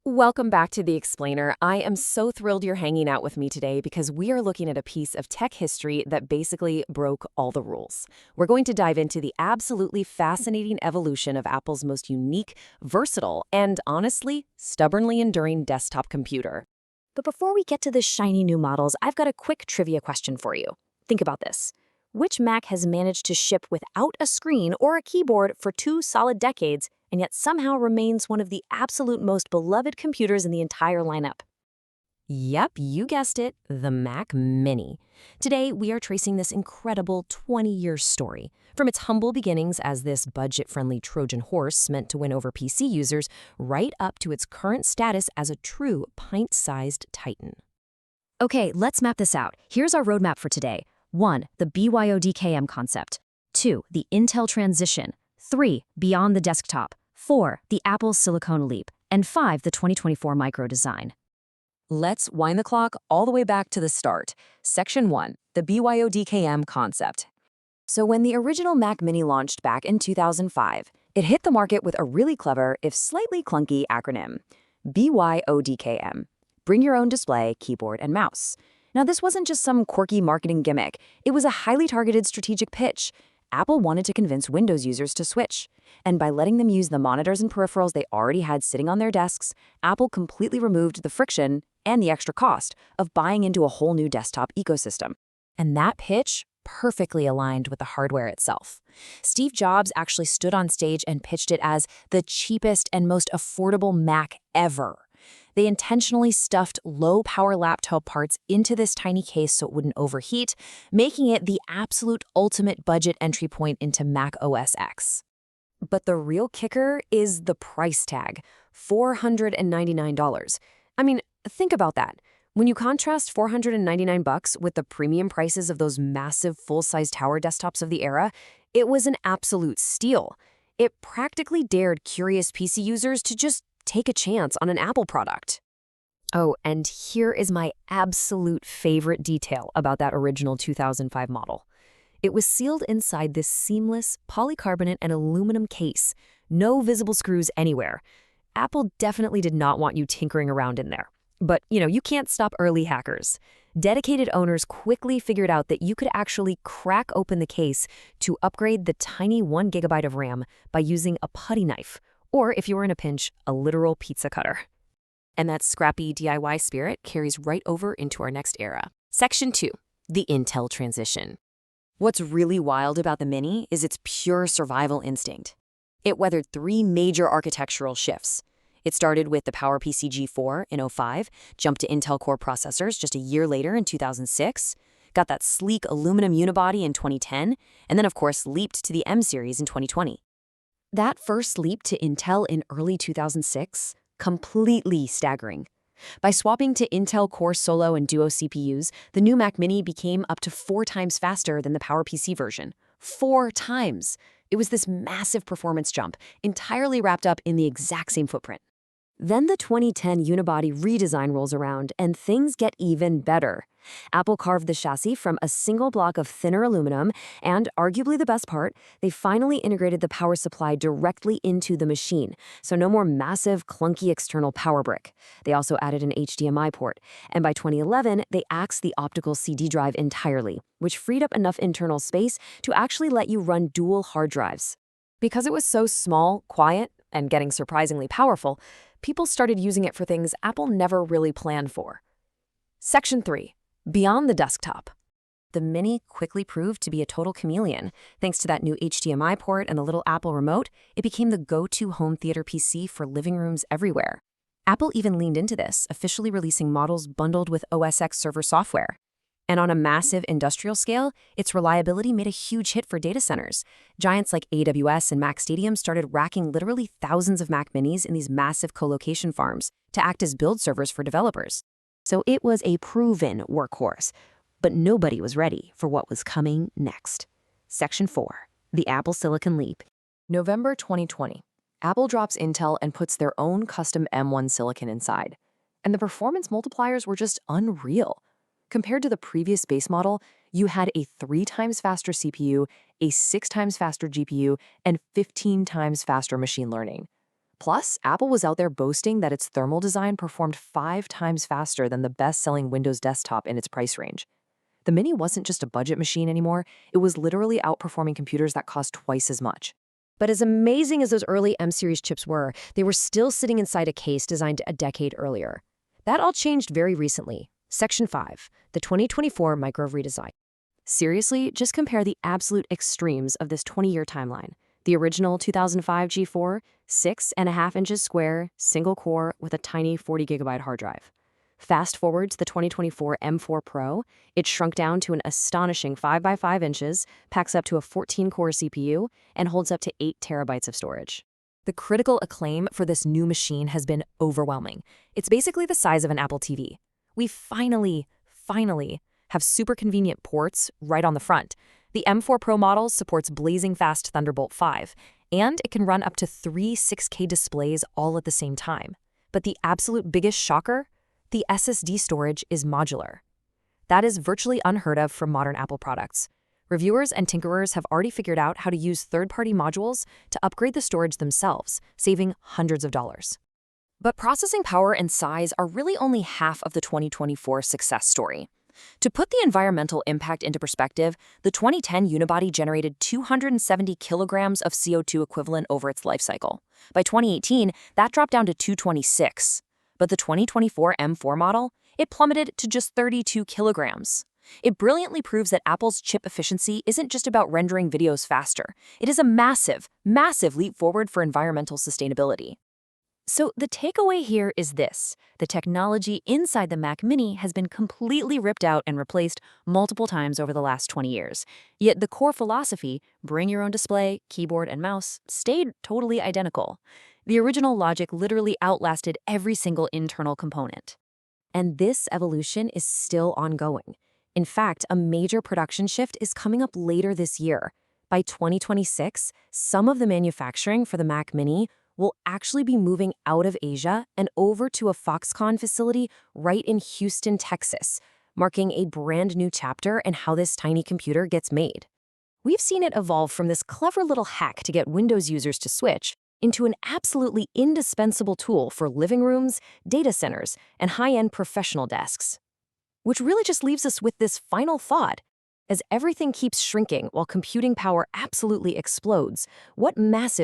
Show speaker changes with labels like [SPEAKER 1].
[SPEAKER 1] Welcome back to The Explainer. I am so thrilled you're hanging out with me today because we are looking at a piece of tech history that basically broke all the rules. We're going to dive into the absolutely fascinating evolution of Apple's most unique, versatile, and honestly, stubbornly enduring desktop computer.
[SPEAKER 2] But before we get to the shiny new models, I've got a quick trivia question for you. Think about this. Which Mac has managed to ship without a screen or a keyboard for 2 solid decades and yet somehow remains one of the absolute most beloved computers in the entire lineup?
[SPEAKER 1] Yep, you guessed it, the Mac Mini. Today, we are tracing this incredible 20-year story. From its humble beginnings as this budget-friendly Trojan horse meant to win over PC users, right up to its current status as a true pint-sized titan.
[SPEAKER 2] Okay, let's map this out. Here's our roadmap for today. 1. The BYODKM concept. 2. The Intel transition. 3. Beyond the desktop. 4. The Apple Silicon Leap. And 5. The 2024 micro design.
[SPEAKER 1] Let's wind the clock all the way back to the start. Section 1, the BYODKM concept. So when the original Mac Mini launched back in 2005, it hit the market with a really clever, if slightly clunky, acronym. BYODKM. Bring your own display, keyboard, and mouse. Now, this wasn't just some quirky marketing gimmick. It was a highly targeted strategic pitch. Apple wanted to convince Windows users to switch. And by letting them use the monitors and peripherals they already had sitting on their desks, Apple completely removed the friction and the extra cost of buying into a whole new desktop ecosystem. And that pitch perfectly aligned with the hardware itself. Steve Jobs actually stood on stage and pitched it as the cheapest and most affordable Mac ever. They intentionally stuffed low-power laptop parts into this tiny case so it wouldn't overheat, making it the absolute ultimate budget entry point into Mac OS X. But the real kicker is the price tag, $499. I mean, think about that. When you contrast $499 with the premium prices of those massive full-size tower desktops of the era, it was an absolute steal. It practically dared curious PC users to just take a chance on an Apple product. Oh, and here is my absolute favorite detail about that original 2005 model. It was sealed inside this seamless polycarbonate and aluminum case. No visible screws anywhere. Apple definitely did not want you tinkering around in there. But, you can't stop early hackers. Dedicated owners quickly figured out that you could actually crack open the case to upgrade the tiny 1 GB of RAM by using a putty knife, or if you were in a pinch, a literal pizza cutter. And that scrappy DIY spirit carries right over into our next era. Section 2, the Intel transition. What's really wild about the Mini is its pure survival instinct. It weathered 3 major architectural shifts. It started with the PowerPC G4 in '05, jumped to Intel Core processors just a year later in 2006, got that sleek aluminum unibody in 2010, and then, of course, leaped to the M series in 2020. That first leap to Intel in early 2006, completely staggering. By swapping to Intel Core Solo and Duo CPUs, the new Mac Mini became up to 4 times faster than the PowerPC version. 4 times! It was this massive performance jump, entirely wrapped up in the exact same footprint. Then the 2010 unibody redesign rolls around, and things get even better. Apple carved the chassis from a single block of thinner aluminum, and arguably the best part, they finally integrated the power supply directly into the machine, so no more massive, clunky external power brick. They also added an HDMI port, and by 2011, they axed the optical CD drive entirely, which freed up enough internal space to actually let you run dual hard drives. Because it was so small, quiet, and getting surprisingly powerful, people started using it for things Apple never really planned for. Section 3. Beyond the desktop. The Mini quickly proved to be a total chameleon. Thanks to that new HDMI port and the little Apple remote, it became the go-to home theater PC for living rooms everywhere. Apple even leaned into this, officially releasing models bundled with OS X server software. And on a massive industrial scale, its reliability made a huge hit for data centers. Giants like AWS and Mac Stadium started racking literally thousands of Mac Minis in these massive co-location farms to act as build servers for developers. So it was a proven workhorse, but nobody was ready for what was coming next. Section 4, the Apple Silicon Leap. November 2020, Apple drops Intel and puts their own custom M1 silicon inside. And the performance multipliers were just unreal. Compared to the previous base model, you had a 3 times faster CPU, a 6 times faster GPU, and 15 times faster machine learning. Plus, Apple was out there boasting that its thermal design performed 5 times faster than the best-selling Windows desktop in its price range. The Mini wasn't just a budget machine anymore, it was literally outperforming computers that cost twice as much. But as amazing as those early M-series chips were, they were still sitting inside a case designed a decade earlier. That all changed very recently. Section 5, the 2024 Micro redesign. Seriously, just compare the absolute extremes of this 20-year timeline. The original 2005 G4, 6.5 inches square, single core with a tiny 40GB hard drive. Fast forward to the 2024 M4 Pro, it shrunk down to an astonishing 5 by 5 inches, packs up to a 14-core CPU, and holds up to 8 terabytes of storage. The critical acclaim for this new machine has been overwhelming. It's basically the size of an Apple TV. We finally have super convenient ports right on the front. The M4 Pro model supports blazing fast Thunderbolt 5, and it can run up to 3 6K displays all at the same time. But the absolute biggest shocker? The SSD storage is modular. That is virtually unheard of for modern Apple products. Reviewers and tinkerers have already figured out how to use third-party modules to upgrade the storage themselves, saving hundreds of dollars. But processing power and size are really only half of the 2024 success story. To put the environmental impact into perspective, the 2010 unibody generated 270 kilograms of CO2 equivalent over its life cycle. By 2018, that dropped down to 226. But the 2024 M4 model, it plummeted to just 32 kilograms. It brilliantly proves that Apple's chip efficiency isn't just about rendering videos faster. It is a massive leap forward for environmental sustainability. So the takeaway here is this: the technology inside the Mac Mini has been completely ripped out and replaced multiple times over the last 20 years. Yet the core philosophy, bring your own display, keyboard, and mouse, stayed totally identical. The original logic literally outlasted every single internal component. And this evolution is still ongoing. In fact, a major production shift is coming up later this year. By 2026, some of the manufacturing for the Mac Mini will actually be moving out of Asia and over to a Foxconn facility right in Houston, Texas, marking a brand new chapter in how this tiny computer gets made. We've seen it evolve from this clever little hack to get Windows users to switch into an absolutely indispensable tool for living rooms, data centers, and high-end professional desks. Which really just leaves us with this final thought. As everything keeps shrinking while computing power absolutely explodes, what massive